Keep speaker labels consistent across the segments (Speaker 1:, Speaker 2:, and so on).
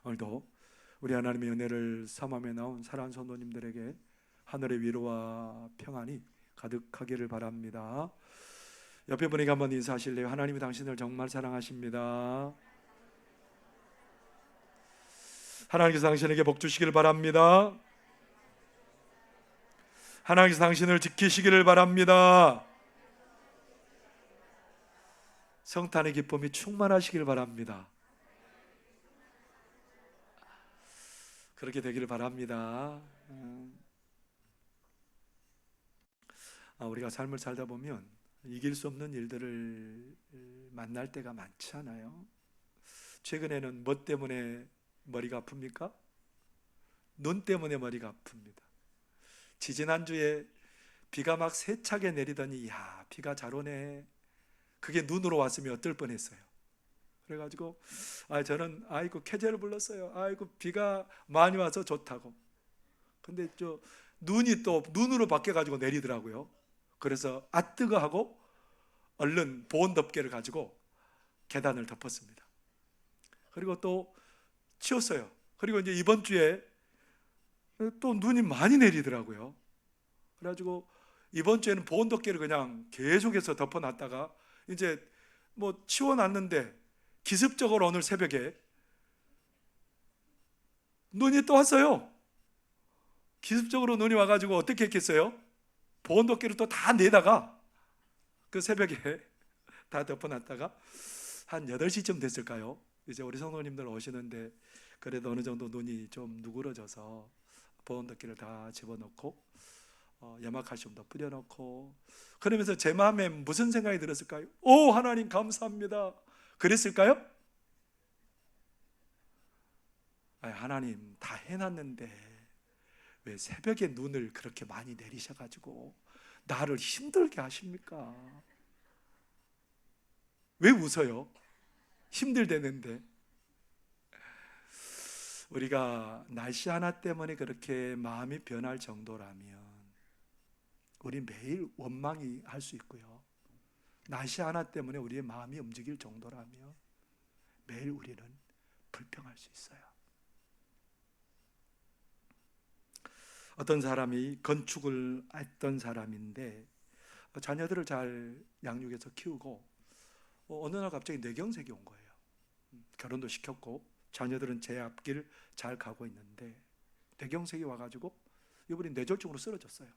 Speaker 1: 오늘도 우리 하나님의 은혜를 삼함에 나온 사랑하는 성도님들에게 하늘의 위로와 평안이 가득하기를 바랍니다. 옆에 분에게 한번 인사하실래요? 하나님이 당신을 정말 사랑하십니다. 하나님께서 당신에게 복 주시기를 바랍니다. 하나님께서 당신을 지키시기를 바랍니다. 성탄의 기쁨이 충만하시기를 바랍니다. 그렇게 되기를 바랍니다. 우리가 삶을 살다 보면 이길 수 없는 일들을 만날 때가 많잖아요. 최근에는 뭐 때문에 머리가 아픕니까? 눈 때문에 머리가 아픕니다. 지지난주에 비가 막 세차게 내리더니 야, 비가 잘 오네. 그게 눈으로 왔으면 어떨 뻔했어요. 그래가지고 저는 쾌재를 불렀어요. 비가 많이 와서 좋다고. 근데 눈이 또 눈으로 바뀌어가지고 내리더라고요. 그래서 뜨거 하고 얼른 보온 덮개를 가지고 계단을 덮었습니다. 그리고 또 치웠어요. 그리고 이제 이번 주에 또 눈이 많이 내리더라고요. 그래가지고 이번 주에는 보온 덮개를 그냥 계속해서 덮어놨다가 이제 뭐 치워놨는데 기습적으로 오늘 새벽에 눈이 또 왔어요. 기습적으로 눈이 와가지고 어떻게 했겠어요? 보온 덮개를 또 다 내다가 그 새벽에 다 덮어놨다가 한 8시쯤 됐을까요? 이제 우리 성도님들 오시는데 그래도 어느 정도 눈이 좀 누그러져서 보온 덮개를 다 집어넣고 염화칼슘도 뿌려놓고 그러면서 제 마음에 무슨 생각이 들었을까요? 오, 하나님 감사합니다. 그랬을까요? 하나님 다 해놨는데 왜 새벽에 눈을 그렇게 많이 내리셔가지고 나를 힘들게 하십니까? 왜 웃어요? 힘들대는데. 우리가 날씨 하나 때문에 그렇게 마음이 변할 정도라면 우리 매일 원망이 할 수 있고요, 날씨 하나 때문에 우리의 마음이 움직일 정도라면 매일 우리는 불평할 수 있어요. 어떤 사람이 건축을 했던 사람인데 자녀들을 잘 양육해서 키우고 어느 날 갑자기 뇌경색이 온 거예요. 결혼도 시켰고 자녀들은 제 앞길 잘 가고 있는데 뇌경색이 와가지고 이분이 뇌졸중으로 쓰러졌어요.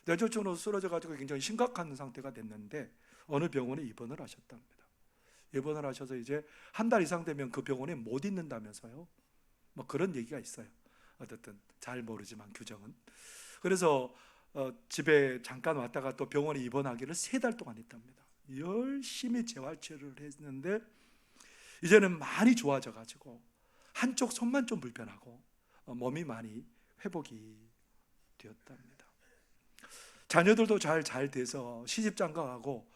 Speaker 1: 뇌졸중으로 쓰러져가지고 굉장히 심각한 상태가 됐는데 어느 병원에 입원을 하셨답니다. 입원을 하셔서 이제 한 달 이상 되면 그 병원에 못 있는다면서요. 뭐 그런 얘기가 있어요. 어쨌든 잘 모르지만 규정은. 그래서 집에 잠깐 왔다가 또 병원에 입원하기를 3달 동안 했답니다. 열심히 재활치료를 했는데 이제는 많이 좋아져가지고 한쪽 손만 좀 불편하고 몸이 많이 회복이 되었답니다. 자녀들도 잘 돼서 시집장가가고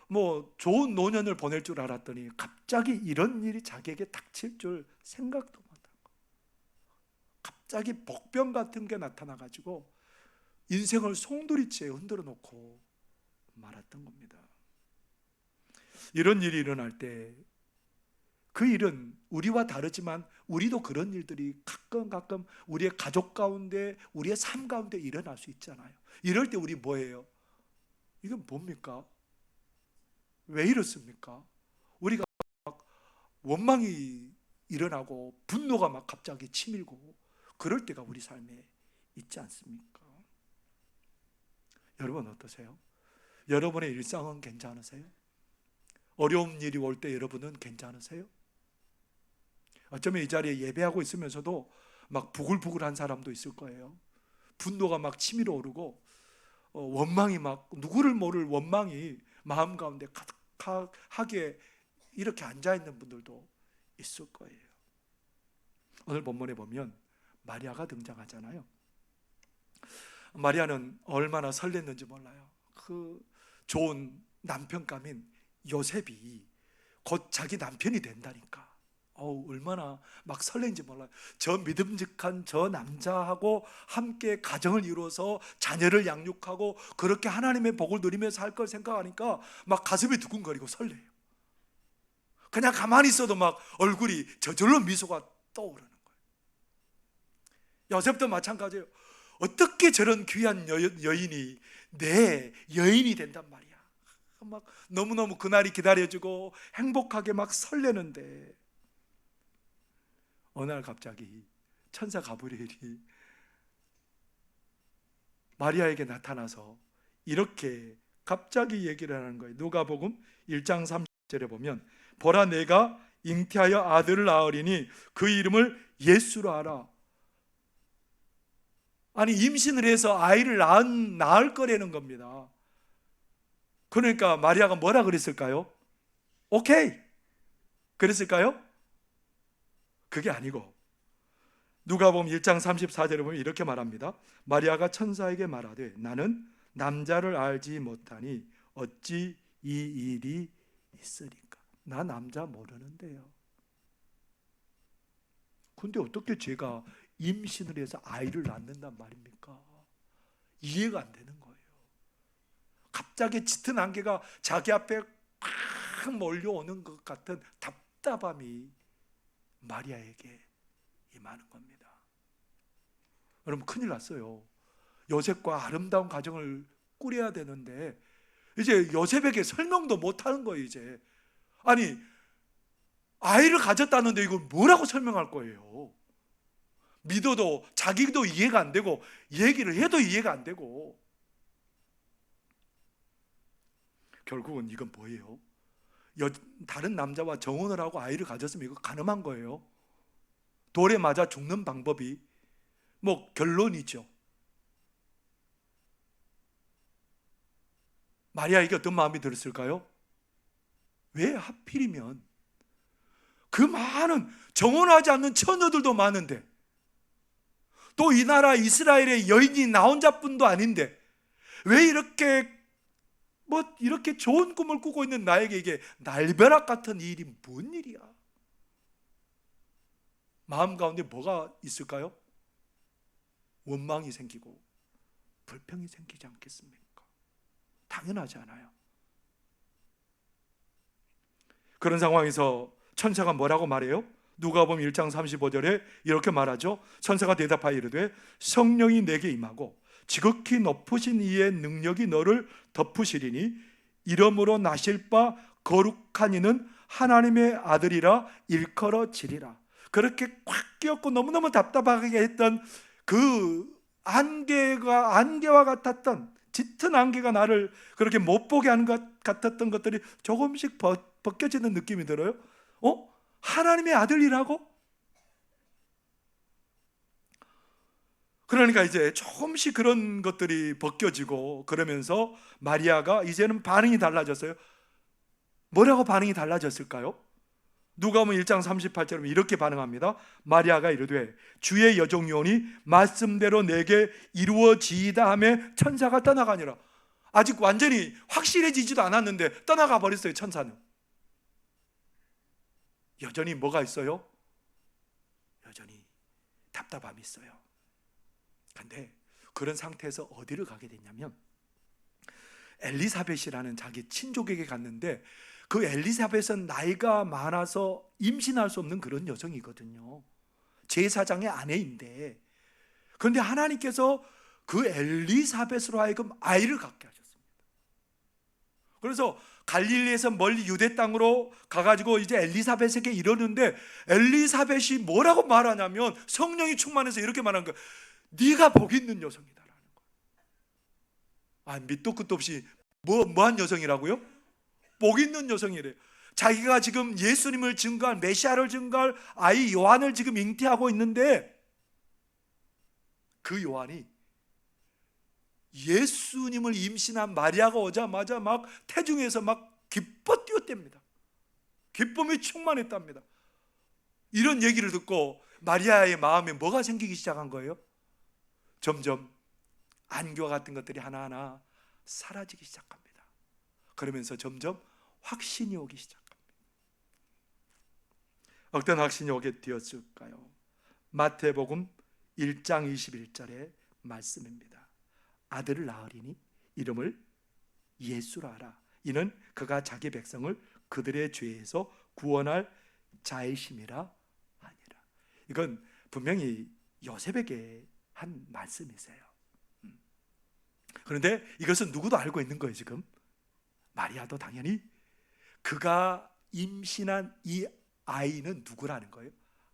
Speaker 1: 뭐 좋은 노년을 보낼 줄 알았더니 갑자기 이런 일이 자기에게 닥칠 줄 생각도 못하고 갑자기 복병 같은 게 나타나가지고 인생을 송두리째 흔들어 놓고 말았던 겁니다. 이런 일이 일어날 때 그 일은 우리와 다르지만 우리도 그런 일들이 가끔 우리의 가족 가운데 우리의 삶 가운데 일어날 수 있잖아요. 이럴 때 우리 뭐예요? 이건 뭡니까? 왜 이렇습니까? 우리가 막 원망이 일어나고 분노가 막 갑자기 치밀고 그럴 때가 우리 삶에 있지 않습니까? 여러분 어떠세요? 여러분의 일상은 괜찮으세요? 어려운 일이 올 때 여러분은 괜찮으세요? 어쩌면 이 자리에 예배하고 있으면서도 막 부글부글한 사람도 있을 거예요. 분노가 막 치밀어 오르고 원망이 막 누구를 모를 원망이 마음 가운데 가득하게 이렇게 앉아있는 분들도 있을 거예요. 오늘 본문에 보면 마리아가 등장하잖아요. 마리아는 얼마나 설렜는지 몰라요. 그 좋은 남편감인 요셉이 곧 자기 남편이 된다니까 얼마나 막 설렌지 몰라요. 저 믿음직한 저 남자하고 함께 가정을 이루어서 자녀를 양육하고 그렇게 하나님의 복을 누리면서 할 걸 생각하니까 막 가슴이 두근거리고 설레요. 그냥 가만히 있어도 막 얼굴이 저절로 미소가 떠오르는 거예요. 요셉도 마찬가지예요. 어떻게 저런 귀한 여인이 내 여인이 된단 말이야. 막 너무너무 그날이 기다려지고 행복하게 막 설레는데 어느 날 갑자기 천사 가브리엘이 마리아에게 나타나서 이렇게 갑자기 얘기를 하는 거예요. 누가복음 1장 30절에 보면 보라 내가 잉태하여 아들을 낳으리니 그 이름을 예수로 하라. 아니 임신을 해서 아이를 낳을 거라는 겁니다. 그러니까 마리아가 뭐라 그랬을까요? 오케이 그랬을까요? 그게 아니고 누가복음 1장 34절에 보면 이렇게 말합니다. 마리아가 천사에게 말하되 나는 남자를 알지 못하니 어찌 이 일이 있으리까? 나 남자 모르는데요. 근데 어떻게 제가 임신을 해서 아이를 낳는단 말입니까? 이해가 안 되는 거예요. 갑자기 짙은 안개가 자기 앞에 팍 몰려오는 것 같은 답답함이 마리아에게 임하는 겁니다. 여러분 큰일 났어요. 요셉과 아름다운 가정을 꾸려야 되는데 이제 요셉에게 설명도 못하는 거예요. 이제 아니 아이를 가졌다는데 이걸 뭐라고 설명할 거예요? 믿어도 자기도 이해가 안 되고 얘기를 해도 이해가 안 되고 결국은 이건 뭐예요? 다른 남자와 정혼을 하고 아이를 가졌으면 이거 가늠한 거예요. 돌에 맞아 죽는 방법이 뭐 결론이죠. 마리아에게 어떤 마음이 들었을까요? 왜 하필이면 그 많은 정혼하지 않는 처녀들도 많은데 또 이 나라 이스라엘의 여인이 나 혼자뿐도 아닌데 왜 이렇게 이렇게 좋은 꿈을 꾸고 있는 나에게 이게 날벼락 같은 일이 뭔 일이야? 마음 가운데 뭐가 있을까요? 원망이 생기고 불평이 생기지 않겠습니까? 당연하지 않아요. 그런 상황에서 천사가 뭐라고 말해요? 누가복음 1장 35절에 이렇게 말하죠. 천사가 대답하여 이르되 성령이 내게 임하고 지극히 높으신 이의 능력이 너를 덮으시리니 이러므로 나실 바 거룩한 이는 하나님의 아들이라 일컬어지리라. 그렇게 꽉 끼었고 너무너무 답답하게 했던 그 안개와 같았던 짙은 안개가 나를 그렇게 못 보게 하는 것 같았던 것들이 조금씩 벗겨지는 느낌이 들어요. 하나님의 아들이라고? 그러니까 이제 조금씩 그런 것들이 벗겨지고 그러면서 마리아가 이제는 반응이 달라졌어요. 뭐라고 반응이 달라졌을까요? 누가복음 1장 38절에 이렇게 반응합니다. 마리아가 이르되 주의 여종요원이 말씀대로 내게 이루어지이다 하며 천사가 떠나가니라. 아직 완전히 확실해지지도 않았는데 떠나가 버렸어요. 천사는. 여전히 뭐가 있어요? 여전히 답답함이 있어요. 근데 그런 상태에서 어디를 가게 됐냐면 엘리사벳이라는 자기 친족에게 갔는데 그 엘리사벳은 나이가 많아서 임신할 수 없는 그런 여성이거든요. 제사장의 아내인데 그런데 하나님께서 그 엘리사벳으로 하여금 아이를 갖게 하셨습니다. 그래서 갈릴리에서 멀리 유대 땅으로 가가지고 이제 엘리사벳에게 이러는데 엘리사벳이 뭐라고 말하냐면 성령이 충만해서 이렇게 말하는 거예요. 네가 복 있는 여성이다라는 거예요. 밑도 끝도 없이 뭐한 여성이라고요? 복 있는 여성이래요. 자기가 지금 예수님을 증거할 메시아를 증거할 아이 요한을 지금 잉태하고 있는데 그 요한이 예수님을 임신한 마리아가 오자마자 막 태중에서 막 기뻐 뛰었답니다. 기쁨이 충만했답니다. 이런 얘기를 듣고 마리아의 마음에 뭐가 생기기 시작한 거예요? 점점 안개와 같은 것들이 하나하나 사라지기 시작합니다. 그러면서 점점 확신이 오기 시작합니다. 어떤 확신이 오게 되었을까요? 마태복음 1장 21절의 말씀입니다. 아들을 낳으리니 이름을 예수라 하라. 이는 그가 자기 백성을 그들의 죄에서 구원할 자이심이라 하니라. 이건 분명히 요셉에게 한 말씀이세요. 그런데 이것은 누구도 알고 있는 거예요. 지금 마리아도 당연히 그가 임신한 이 아이는 누구라는 거예요?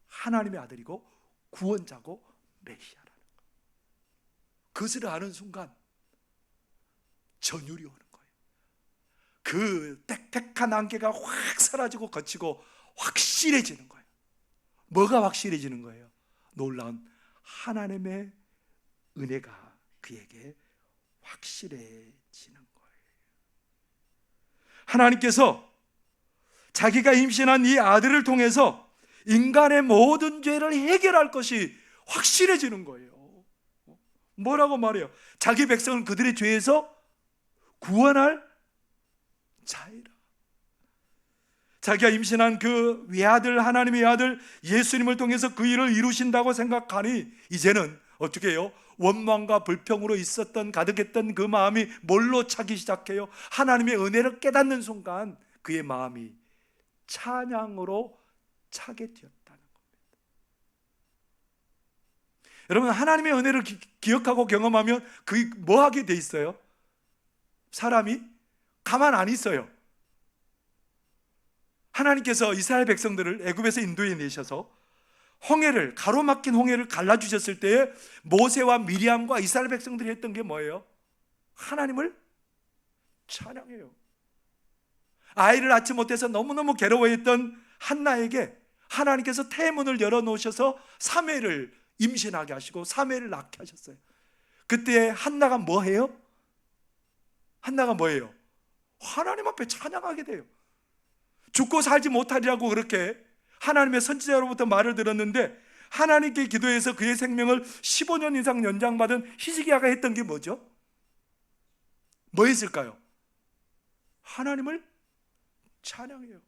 Speaker 1: 하나님의 아들이고 구원자고 메시아라는 거예요. 그것을 아는 순간 전율이 오는 거예요. 그 빽빽한 안개가 확 사라지고 거치고 확실해지는 거예요. 뭐가 확실해지는 거예요? 놀라운 하나님의 은혜가 그에게 확실해지는 거예요. 하나님께서 자기가 임신한 이 아들을 통해서 인간의 모든 죄를 해결할 것이 확실해지는 거예요. 뭐라고 말해요? 자기 백성은 그들의 죄에서 구원할 자이라. 자기가 임신한 그 외아들, 하나님의 아들 예수님을 통해서 그 일을 이루신다고 생각하니 이제는 어떻게 해요? 원망과 불평으로 있었던 가득했던 그 마음이 뭘로 차기 시작해요? 하나님의 은혜를 깨닫는 순간 그의 마음이 찬양으로 차게 되었다는 겁니다. 여러분, 하나님의 은혜를 기억하고 경험하면 그게 뭐 하게 돼 있어요? 사람이 가만 안 있어요. 하나님께서 이스라엘 백성들을 애굽에서 인도해 내셔서 홍해를, 가로막힌 홍해를 갈라주셨을 때에 모세와 미리암과 이스라엘 백성들이 했던 게 뭐예요? 하나님을 찬양해요. 아이를 낳지 못해서 너무너무 괴로워했던 한나에게 하나님께서 태문을 열어놓으셔서 사무엘을 임신하게 하시고 사무엘을 낳게 하셨어요. 그때 한나가 뭐 해요? 한나가 뭐예요? 하나님 앞에 찬양하게 돼요. 죽고 살지 못하리라고 그렇게 하나님의 선지자로부터 말을 들었는데 하나님께 기도해서 그의 생명을 15년 이상 연장받은 히스기야가 했던 게 뭐죠? 뭐 했을까요? 하나님을 찬양해요.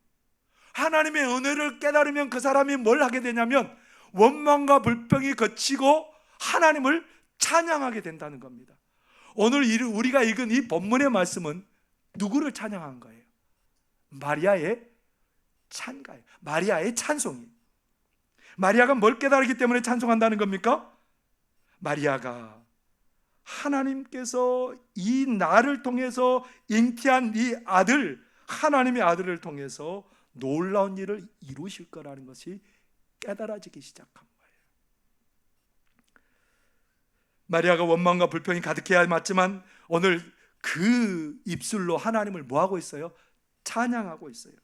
Speaker 1: 하나님의 은혜를 깨달으면 그 사람이 뭘 하게 되냐면 원망과 불평이 거치고 하나님을 찬양하게 된다는 겁니다. 오늘 우리가 읽은 이 본문의 말씀은 누구를 찬양한 거예요? 마리아의 찬가예요. 마리아의 찬송이에요. 마리아가 뭘 깨달았기 때문에 찬송한다는 겁니까? 마리아가 하나님께서 이 나를 통해서 잉태한 이 아들, 하나님의 아들을 통해서 놀라운 일을 이루실 거라는 것이 깨달아지기 시작한 거예요. 마리아가 원망과 불평이 가득해야 맞지만 오늘 그 입술로 하나님을 뭐하고 있어요? 찬양하고 있어요.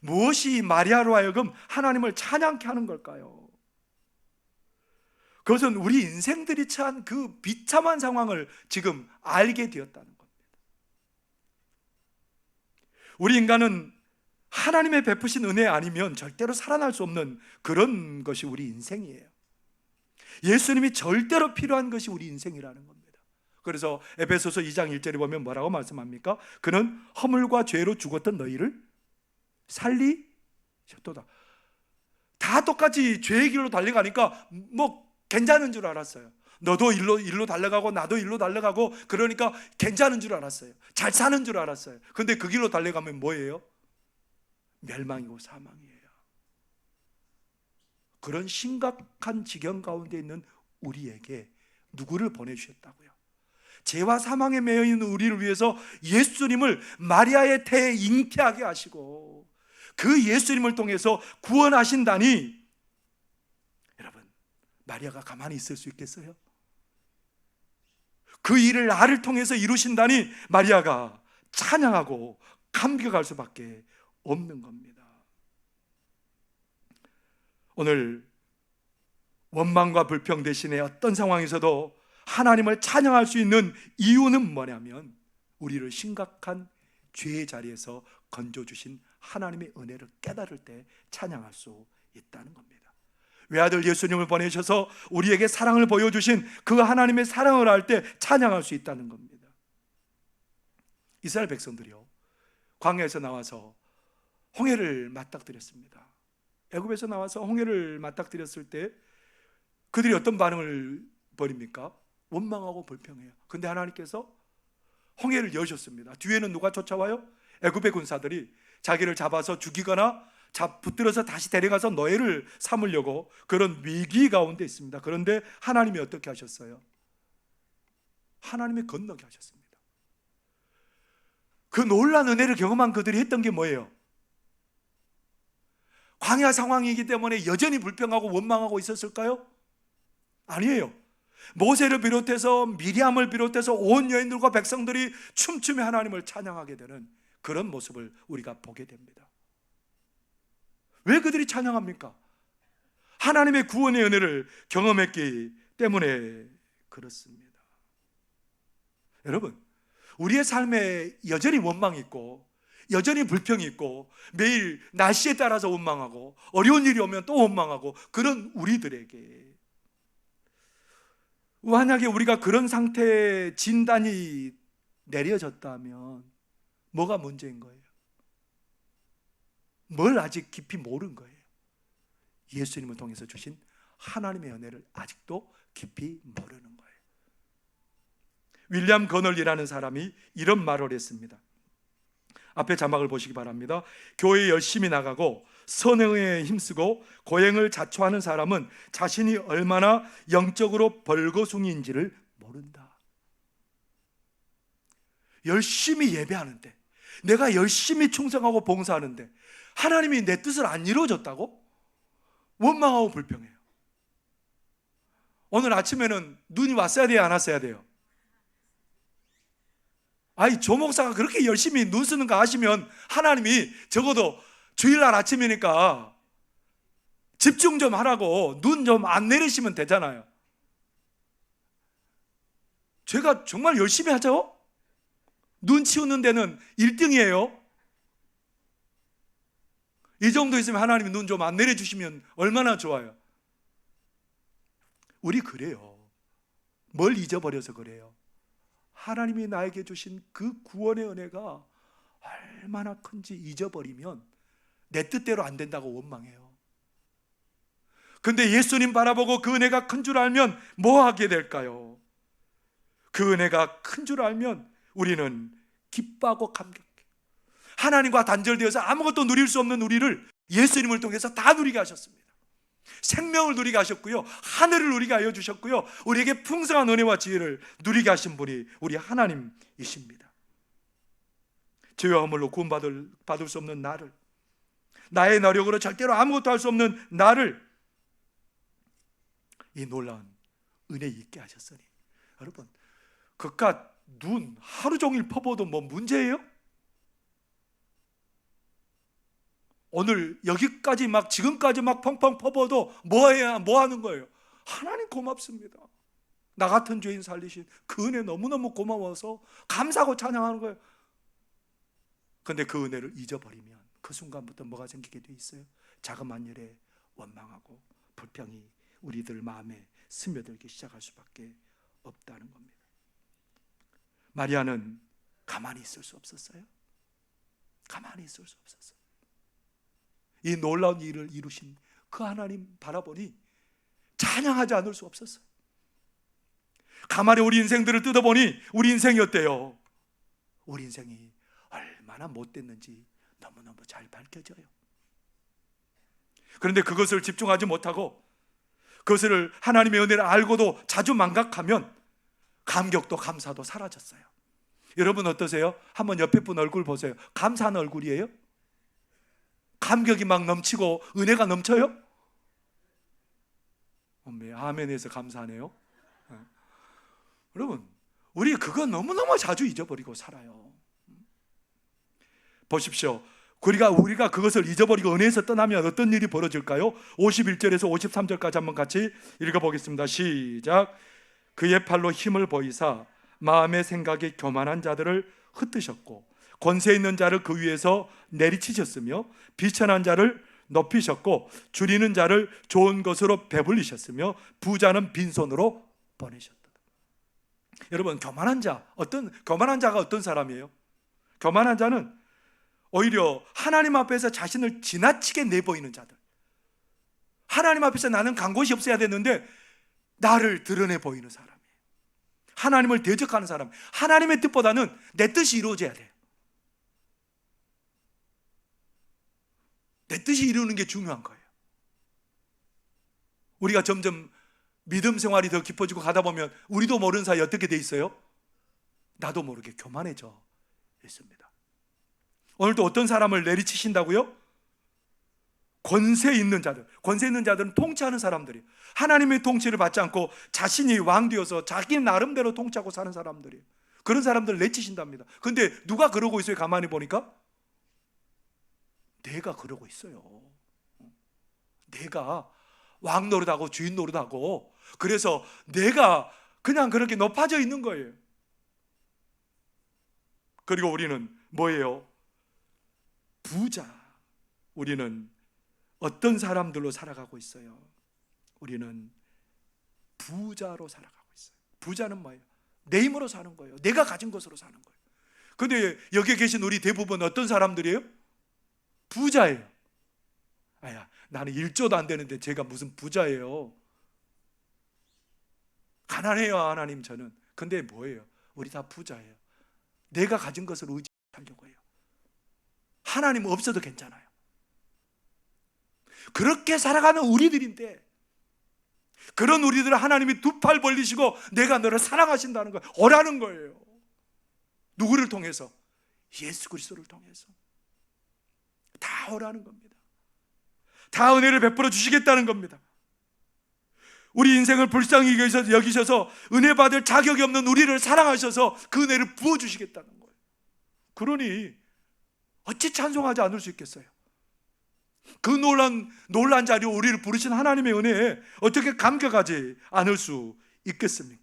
Speaker 1: 무엇이 마리아로 하여금 하나님을 찬양케 하는 걸까요? 그것은 우리 인생들이 처한 그 비참한 상황을 지금 알게 되었다는 겁니다. 우리 인간은 하나님의 베푸신 은혜 아니면 절대로 살아날 수 없는 그런 것이 우리 인생이에요. 예수님이 절대로 필요한 것이 우리 인생이라는 겁니다. 그래서 에베소서 2장 1절에 보면 뭐라고 말씀합니까? 그는 허물과 죄로 죽었던 너희를 살리셨도다. 다 똑같이 죄의 길로 달려가니까 뭐 괜찮은 줄 알았어요. 너도 일로 달려가고 나도 일로 달려가고 그러니까 괜찮은 줄 알았어요. 잘 사는 줄 알았어요. 근데 그 길로 달려가면 뭐예요? 멸망이고 사망이에요. 그런 심각한 지경 가운데 있는 우리에게 누구를 보내주셨다고요? 죄와 사망에 매여 있는 우리를 위해서 예수님을 마리아의 태에 잉태하게 하시고 그 예수님을 통해서 구원하신다니, 여러분, 마리아가 가만히 있을 수 있겠어요? 그 일을 나를 통해서 이루신다니 마리아가 찬양하고 감격할 수밖에 없는 겁니다. 오늘 원망과 불평 대신에 어떤 상황에서도 하나님을 찬양할 수 있는 이유는 뭐냐면 우리를 심각한 죄의 자리에서 건져주신 하나님의 은혜를 깨달을 때 찬양할 수 있다는 겁니다. 외아들 예수님을 보내셔서 우리에게 사랑을 보여주신 그 하나님의 사랑을 알 때 찬양할 수 있다는 겁니다. 이스라엘 백성들이요, 광야에서 나와서 홍해를 맞닥뜨렸습니다. 애굽에서 나와서 홍해를 맞닥뜨렸을 때 그들이 어떤 반응을 벌입니까? 원망하고 불평해요. 근데 하나님께서 홍해를 여셨습니다. 뒤에는 누가 쫓아와요? 애굽의 군사들이 자기를 잡아서 죽이거나 붙들어서 다시 데려가서 노예를 삼으려고 그런 위기 가운데 있습니다. 그런데 하나님이 어떻게 하셨어요? 하나님이 건너게 하셨습니다. 그 놀라운 은혜를 경험한 그들이 했던 게 뭐예요? 광야 상황이기 때문에 여전히 불평하고 원망하고 있었을까요? 아니에요. 모세를 비롯해서 미리암을 비롯해서 온 여인들과 백성들이 춤추며 하나님을 찬양하게 되는 그런 모습을 우리가 보게 됩니다. 왜 그들이 찬양합니까? 하나님의 구원의 은혜를 경험했기 때문에 그렇습니다. 여러분, 우리의 삶에 여전히 원망이 있고 여전히 불평이 있고 매일 날씨에 따라서 원망하고 어려운 일이 오면 또 원망하고 그런 우리들에게 만약에 우리가 그런 상태의 진단이 내려졌다면 뭐가 문제인 거예요? 뭘 아직 깊이 모르는 거예요? 예수님을 통해서 주신 하나님의 은혜를 아직도 깊이 모르는 거예요. 윌리엄 거널리라는 사람이 이런 말을 했습니다. 앞에 자막을 보시기 바랍니다. 교회에 열심히 나가고 선행에 힘쓰고 고행을 자초하는 사람은 자신이 얼마나 영적으로 벌거숭이인지를 모른다. 열심히 예배하는데, 내가 열심히 충성하고 봉사하는데 하나님이 내 뜻을 안 이루어졌다고? 원망하고 불평해요. 오늘 아침에는 눈이 왔어야 돼요, 안 왔어야 돼요? 아니, 조 목사가 그렇게 열심히 눈 쓰는 거 아시면 하나님이 적어도 주일날 아침이니까 집중 좀 하라고 눈 좀 안 내리시면 되잖아요. 제가 정말 열심히 하죠? 눈 치우는 데는 1등이에요. 이 정도 있으면 하나님이 눈 좀 안 내려주시면 얼마나 좋아요. 우리 그래요. 뭘 잊어버려서 그래요? 하나님이 나에게 주신 그 구원의 은혜가 얼마나 큰지 잊어버리면 내 뜻대로 안 된다고 원망해요. 근데 예수님 바라보고 그 은혜가 큰 줄 알면 뭐 하게 될까요? 그 은혜가 큰 줄 알면 우리는 기뻐하고 감격해. 하나님과 단절되어서 아무것도 누릴 수 없는 우리를 예수님을 통해서 다 누리게 하셨습니다. 생명을 누리게 하셨고요, 하늘을 누리게 하여 주셨고요, 우리에게 풍성한 은혜와 지혜를 누리게 하신 분이 우리 하나님이십니다. 죄와 허물로 구원받을 수 없는 나를, 나의 노력으로 절대로 아무것도 할 수 없는 나를 이 놀라운 은혜 있게 하셨으니, 여러분, 그깟 눈 하루 종일 퍼부어도 뭐 문제예요? 오늘 여기까지 지금까지 펑펑 퍼부어도 뭐 하는 거예요? 하나님 고맙습니다. 나 같은 죄인 살리신 그 은혜 너무너무 고마워서 감사하고 찬양하는 거예요. 근데 그 은혜를 잊어버리면 그 순간부터 뭐가 생기게 돼 있어요? 자그마한 일에 원망하고 불평이 우리들 마음에 스며들기 시작할 수밖에 없다는 겁니다. 마리아는 가만히 있을 수 없었어요. 가만히 있을 수 없었어요. 이 놀라운 일을 이루신 그 하나님 바라보니 찬양하지 않을 수 없었어요. 가만히 우리 인생들을 뜯어보니 우리 인생이 어때요? 우리 인생이 얼마나 못됐는지 너무너무 잘 밝혀져요. 그런데 그것을 집중하지 못하고 그것을 하나님의 은혜를 알고도 자주 망각하면 감격도 감사도 사라졌어요. 여러분 어떠세요? 한번 옆에 분 얼굴 보세요. 감사한 얼굴이에요? 감격이 막 넘치고 은혜가 넘쳐요? 아멘에서 감사하네요. 여러분, 우리 그거 너무너무 자주 잊어버리고 살아요. 보십시오. 우리가 그것을 잊어버리고 은혜에서 떠나면 어떤 일이 벌어질까요? 51절에서 53절까지 한번 같이 읽어보겠습니다. 시작. 그의 팔로 힘을 보이사 마음의 생각이 교만한 자들을 흩으셨고 권세 있는 자를 그 위에서 내리치셨으며 비천한 자를 높이셨고 줄이는 자를 좋은 것으로 배불리셨으며 부자는 빈손으로 보내셨다. 여러분, 교만한 자가 어떤 사람이에요? 교만한 자는 오히려 하나님 앞에서 자신을 지나치게 내보이는 자들. 하나님 앞에서 나는 간 곳이 없어야 되는데 나를 드러내 보이는 사람이에요. 하나님을 대적하는 사람. 하나님의 뜻보다는 내 뜻이 이루어져야 돼요. 내 뜻이 이루는 게 중요한 거예요. 우리가 점점 믿음 생활이 더 깊어지고 가다 보면 우리도 모르는 사이에 어떻게 돼 있어요? 나도 모르게 교만해져 있습니다. 오늘도 어떤 사람을 내리치신다고요? 권세 있는 자들, 권세 있는 자들은 통치하는 사람들이, 하나님의 통치를 받지 않고 자신이 왕 되어서 자기 나름대로 통치하고 사는 사람들이, 그런 사람들을 내치신답니다. 근데 누가 그러고 있어요? 가만히 보니까 내가 그러고 있어요. 내가 왕 노릇하고 주인 노릇하고, 그래서 내가 그냥 그렇게 높아져 있는 거예요. 그리고 우리는 뭐예요? 부자. 우리는 어떤 사람들로 살아가고 있어요? 우리는 부자로 살아가고 있어요. 부자는 뭐예요? 내 힘으로 사는 거예요. 내가 가진 것으로 사는 거예요. 근데 여기 계신 우리 대부분 어떤 사람들이에요? 부자예요. 아야, 나는 1조도 안 되는데 제가 무슨 부자예요? 가난해요, 하나님. 저는. 근데 뭐예요? 우리 다 부자예요. 내가 가진 것을 의지하려고 해요. 하나님 없어도 괜찮아요. 그렇게 살아가는 우리들인데, 그런 우리들을 하나님이 두 팔 벌리시고 내가 너를 사랑하신다는 거예요. 오라는 거예요. 누구를 통해서? 예수 그리스도를 통해서. 다 오라는 겁니다. 다 은혜를 베풀어 주시겠다는 겁니다. 우리 인생을 불쌍히 여기셔서 은혜 받을 자격이 없는 우리를 사랑하셔서 그 은혜를 부어주시겠다는 거예요. 그러니 어찌 찬송하지 않을 수 있겠어요? 그 놀란 자리에 우리를 부르신 하나님의 은혜에 어떻게 감격하지 않을 수 있겠습니까?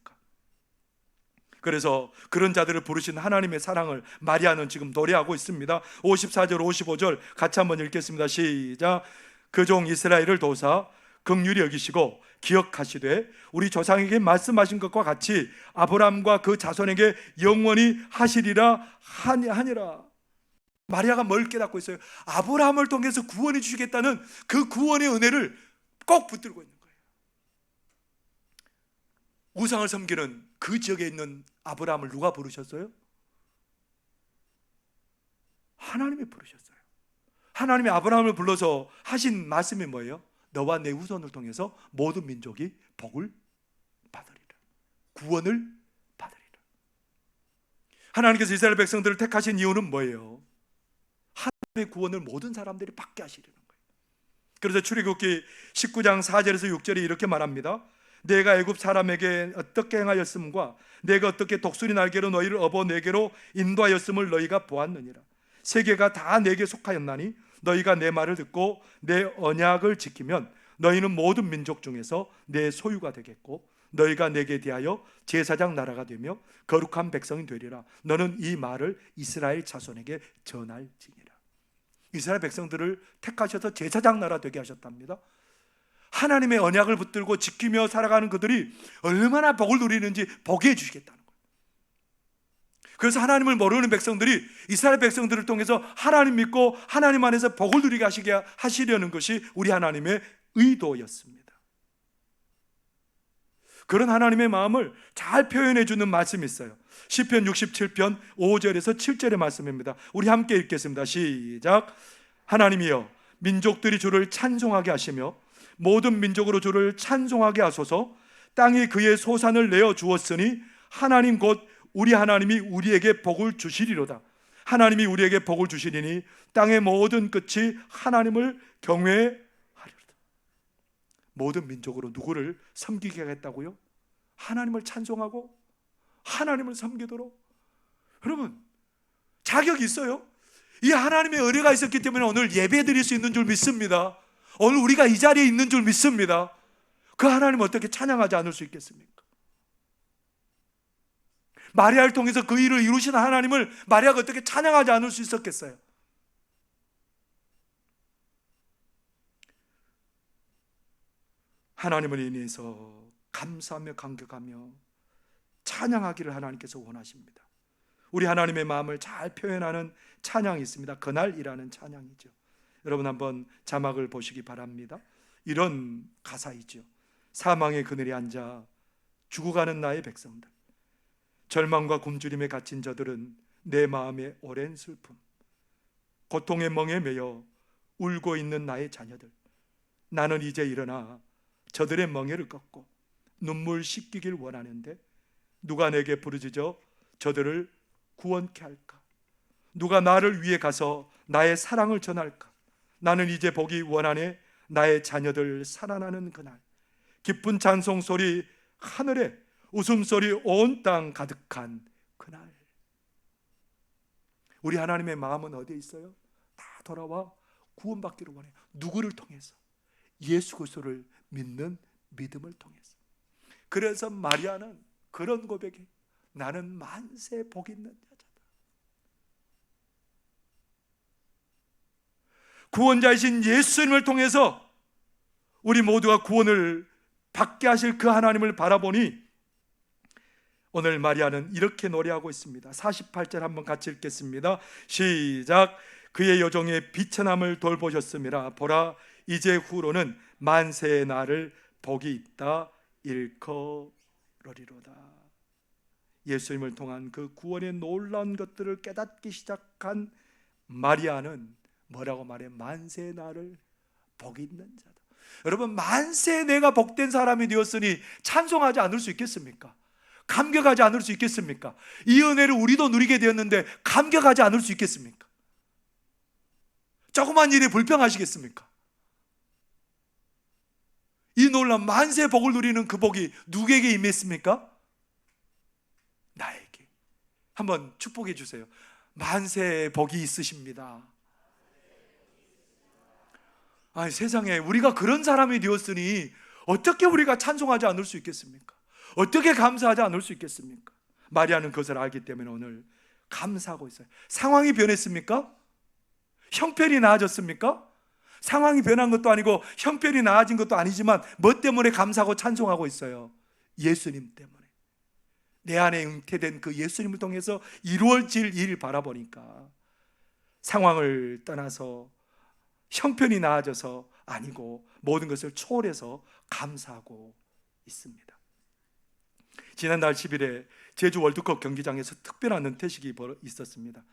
Speaker 1: 그래서 그런 자들을 부르신 하나님의 사랑을 마리아는 지금 노래하고 있습니다. 54절 55절 같이 한번 읽겠습니다. 시작. 그 종 이스라엘을 도우사 긍휼히 여기시고 기억하시되 우리 조상에게 말씀하신 것과 같이 아브라함과 그 자손에게 영원히 하시리라 하니라. 마리아가 뭘 깨닫고 있어요? 아브라함을 통해서 구원해 주시겠다는 그 구원의 은혜를 꼭 붙들고 있는 거예요. 우상을 섬기는 그 지역에 있는 아브라함을 누가 부르셨어요? 하나님이 부르셨어요. 하나님이 아브라함을 불러서 하신 말씀이 뭐예요? 너와 내 후손을 통해서 모든 민족이 복을 받으리라. 구원을 받으리라. 하나님께서 이스라엘 백성들을 택하신 이유는 뭐예요? 하나님의 구원을 모든 사람들이 받게 하시려는 거예요. 그래서 출애굽기 19장 4절에서 6절에 이렇게 말합니다. 내가 애굽 사람에게 어떻게 행하였음과 내가 어떻게 독수리 날개로 너희를 업어 내게로 인도하였음을 너희가 보았느니라. 세계가 다 내게 속하였나니 너희가 내 말을 듣고 내 언약을 지키면 너희는 모든 민족 중에서 내 소유가 되겠고 너희가 내게 대하여 제사장 나라가 되며 거룩한 백성이 되리라. 너는 이 말을 이스라엘 자손에게 전할지니라. 이스라엘 백성들을 택하셔서 제사장 나라 되게 하셨답니다. 하나님의 언약을 붙들고 지키며 살아가는 그들이 얼마나 복을 누리는지 보게 해주시겠다는 거예요. 그래서 하나님을 모르는 백성들이 이스라엘 백성들을 통해서 하나님 믿고 하나님 안에서 복을 누리게 하시려는 것이 우리 하나님의 의도였습니다. 그런 하나님의 마음을 잘 표현해 주는 말씀이 있어요. 시편 67편 5절에서 7절의 말씀입니다. 우리 함께 읽겠습니다. 시작. 하나님이여 민족들이 주를 찬송하게 하시며 모든 민족으로 주를 찬송하게 하소서. 땅이 그의 소산을 내어 주었으니 하나님 곧 우리 하나님이 우리에게 복을 주시리로다. 하나님이 우리에게 복을 주시리니 땅의 모든 끝이 하나님을 경외하리로다. 모든 민족으로 누구를 섬기게 하겠다고요? 하나님을 찬송하고 하나님을 섬기도록. 여러분 자격이 있어요. 이 하나님의 은혜가 있었기 때문에 오늘 예배 드릴 수 있는 줄 믿습니다. 오늘 우리가 이 자리에 있는 줄 믿습니다. 그 하나님을 어떻게 찬양하지 않을 수 있겠습니까? 마리아를 통해서 그 일을 이루신 하나님을 마리아가 어떻게 찬양하지 않을 수 있었겠어요? 하나님을 인해서 감사하며 감격하며 찬양하기를 하나님께서 원하십니다. 우리 하나님의 마음을 잘 표현하는 찬양이 있습니다. 그날이라는 찬양이죠. 여러분 한번 자막을 보시기 바랍니다. 이런 가사이죠. 사망의 그늘에 앉아 죽어가는 나의 백성들, 절망과 굶주림에 갇힌 저들은 내 마음의 오랜 슬픔, 고통의 멍에 매여 울고 있는 나의 자녀들, 나는 이제 일어나 저들의 멍에를 꺾고 눈물 씻기길 원하는데 누가 내게 부르짖어 저들을 구원케 할까? 누가 나를 위해 가서 나의 사랑을 전할까? 나는 이제 보기 원하네. 나의 자녀들 살아나는 그날, 기쁜 찬송 소리 하늘에, 웃음소리 온 땅 가득한 그날. 우리 하나님의 마음은 어디에 있어요? 다 돌아와 구원받기를 원해요. 누구를 통해서? 예수 그리스도를 믿는 믿음을 통해서. 그래서 마리아는 그런 고백이, 나는 만세 복 있는 여자다. 구원자이신 예수님을 통해서 우리 모두가 구원을 받게 하실 그 하나님을 바라보니 오늘 마리아는 이렇게 노래하고 있습니다. 48절 한번 같이 읽겠습니다. 시작. 그의 여종의 비천함을 돌보셨음이라. 보라, 이제 후로는 만세의 날을 복이 있다 일컬으리로다. 예수님을 통한 그 구원의 놀라운 것들을 깨닫기 시작한 마리아는 뭐라고 말해? 만세의 날을 복이 있는 자다. 여러분, 만세 내가 복된 사람이 되었으니 찬송하지 않을 수 있겠습니까? 감격하지 않을 수 있겠습니까? 이 은혜를 우리도 누리게 되었는데 감격하지 않을 수 있겠습니까? 조그만 일에 불평하시겠습니까? 이 놀라운 만세 복을 누리는 그 복이 누구에게 임했습니까? 나에게. 한번 축복해 주세요. 만세 복이 있으십니다. 아니, 세상에 우리가 그런 사람이 되었으니 어떻게 우리가 찬송하지 않을 수 있겠습니까? 어떻게 감사하지 않을 수 있겠습니까? 마리아는 그것을 알기 때문에 오늘 감사하고 있어요. 상황이 변했습니까? 형편이 나아졌습니까? 상황이 변한 것도 아니고 형편이 나아진 것도 아니지만 뭐 때문에 감사하고 찬송하고 있어요? 예수님 때문에. 내 안에 잉태된 그 예수님을 통해서 이루어질 일을 바라보니까 상황을 떠나서 형편이 나아져서 아니고 모든 것을 초월해서 감사하고 있습니다. 지난달 10일에 제주 월드컵 경기장에서 특별한 은퇴식이 있었습니다.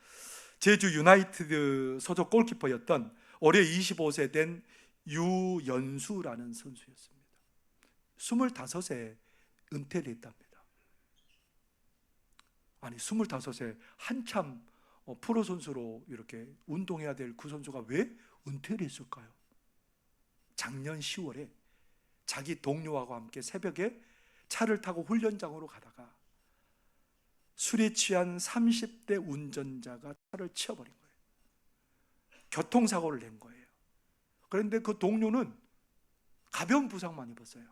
Speaker 1: 제주 유나이티드 소속 골키퍼였던 올해 25세 된 유연수라는 선수였습니다. 25세 은퇴를 했답니다. 아니, 25세 한참 프로 선수로 이렇게 운동해야 될 그 선수가 왜 은퇴를 했을까요? 작년 10월에 자기 동료하고 함께 새벽에 차를 타고 훈련장으로 가다가 술에 취한 30대 운전자가 차를 치어버린 거예요. 교통사고를 낸 거예요. 그런데 그 동료는 가벼운 부상만 입었어요.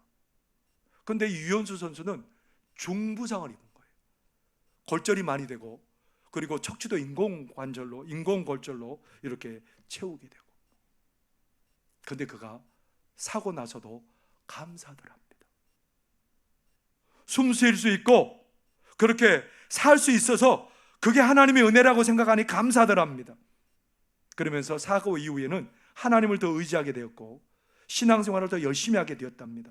Speaker 1: 그런데 유연수 선수는 중부상을 입은 거예요. 골절이 많이 되고, 그리고 척추도 인공골절로 이렇게 채우게 되고. 그런데 그가 사고 나서도 감사들 합니다. 숨 쉴 수 있고 그렇게 살 수 있어서 그게 하나님의 은혜라고 생각하니 감사들 합니다. 그러면서 사고 이후에는 하나님을 더 의지하게 되었고 신앙생활을 더 열심히 하게 되었답니다.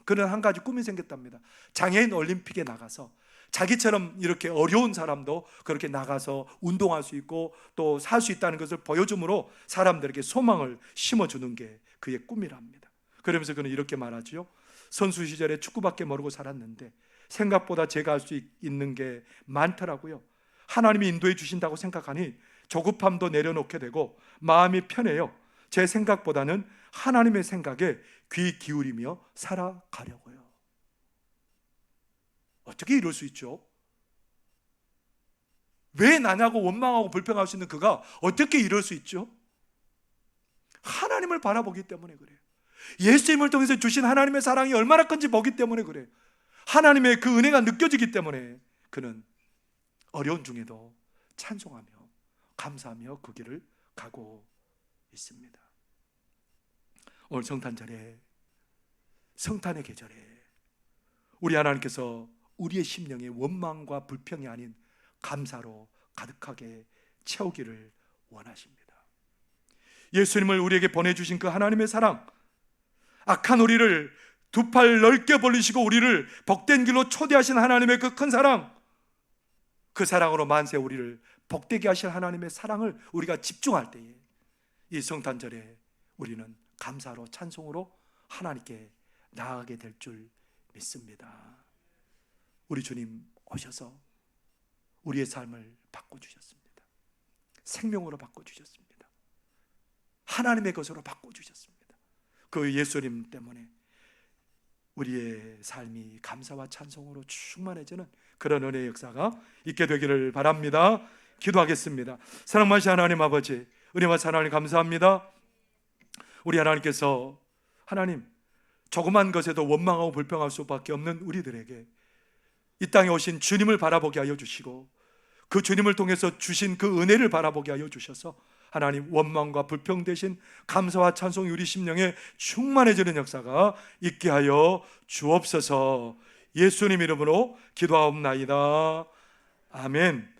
Speaker 1: 그는 한 가지 꿈이 생겼답니다. 장애인 올림픽에 나가서 자기처럼 이렇게 어려운 사람도 그렇게 나가서 운동할 수 있고 또 살 수 있다는 것을 보여줌으로 사람들에게 소망을 심어주는 게 그의 꿈이랍니다. 그러면서 그는 이렇게 말하죠. 선수 시절에 축구밖에 모르고 살았는데 생각보다 제가 할 수 있는 게 많더라고요. 하나님이 인도해 주신다고 생각하니 조급함도 내려놓게 되고 마음이 편해요. 제 생각보다는 하나님의 생각에 귀 기울이며 살아가려고요. 어떻게 이럴 수 있죠? 왜 나냐고 원망하고 불평할 수 있는 그가 어떻게 이럴 수 있죠? 하나님을 바라보기 때문에 그래요. 예수님을 통해서 주신 하나님의 사랑이 얼마나 큰지 보기 때문에 그래요. 하나님의 그 은혜가 느껴지기 때문에 그는 어려운 중에도 찬송하며 감사하며 그 길을 가고 있습니다. 오늘 성탄절에, 성탄의 계절에 우리 하나님께서 우리의 심령에 원망과 불평이 아닌 감사로 가득하게 채우기를 원하십니다. 예수님을 우리에게 보내주신 그 하나님의 사랑, 악한 우리를 두 팔 넓게 벌리시고 우리를 복된 길로 초대하신 하나님의 그 큰 사랑, 그 사랑으로 만세 우리를 복되게 하실 하나님의 사랑을 우리가 집중할 때에 이 성탄절에 우리는 감사로 찬송으로 하나님께 나아가게 될 줄 믿습니다. 우리 주님 오셔서 우리의 삶을 바꿔주셨습니다. 생명으로 바꿔주셨습니다. 하나님의 것으로 바꿔주셨습니다. 그 예수님 때문에 우리의 삶이 감사와 찬송으로 충만해지는 그런 은혜의 역사가 있게 되기를 바랍니다. 기도하겠습니다. 사랑하신 하나님 아버지, 은혜와 사랑을 감사합니다. 우리 하나님께서 하나님 조그만 것에도 원망하고 불평할 수밖에 없는 우리들에게 이 땅에 오신 주님을 바라보게 하여 주시고 그 주님을 통해서 주신 그 은혜를 바라보게 하여 주셔서 하나님 원망과 불평 대신 감사와 찬송이 우리 심령에 충만해지는 역사가 있게 하여 주옵소서. 예수님 이름으로 기도하옵나이다. 아멘.